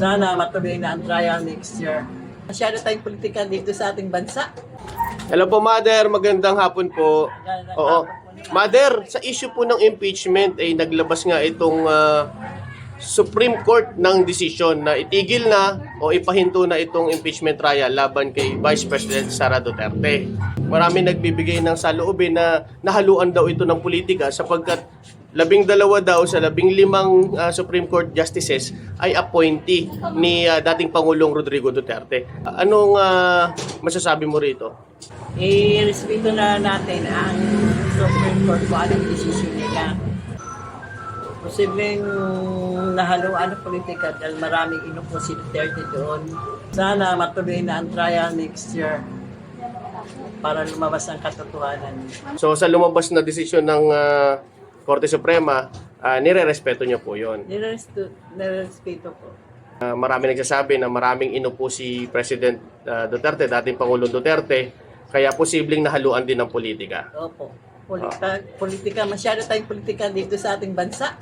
Sana matuloy na ang trial next year. Masyado tayong politika dito sa ating bansa. Hello po, Mother. Magandang hapon po. Oo. Mother, sa issue po ng impeachment ay naglabas nga itong Supreme Court ng desisyon na itigil na o ipahinto na itong impeachment trial laban kay Vice President Sara Duterte. Marami nagbibigay ng saloobin na nahaluan daw ito ng politika sapagkat 12 daw sa 15 Supreme Court justices ay appointee ni dating Pangulong Rodrigo Duterte. Anong masasabi mo rito? I-respeto na natin ang Supreme Court kung anong desisyon nila. Posibleng nahaluan ng politika dahil maraming inupo si Duterte doon. Sana matuloy na ang trial next year para lumabas ang katotohanan. So sa lumabas na desisyon ng Korte Suprema, nire-respeto niyo po yon. Nirespeto po. Marami nagsasabi na maraming inupo si President Duterte, dating Pangulong Duterte, kaya posibleng nahaluan din ng politika. Opo. Politika, masyado tayong politika dito sa ating bansa.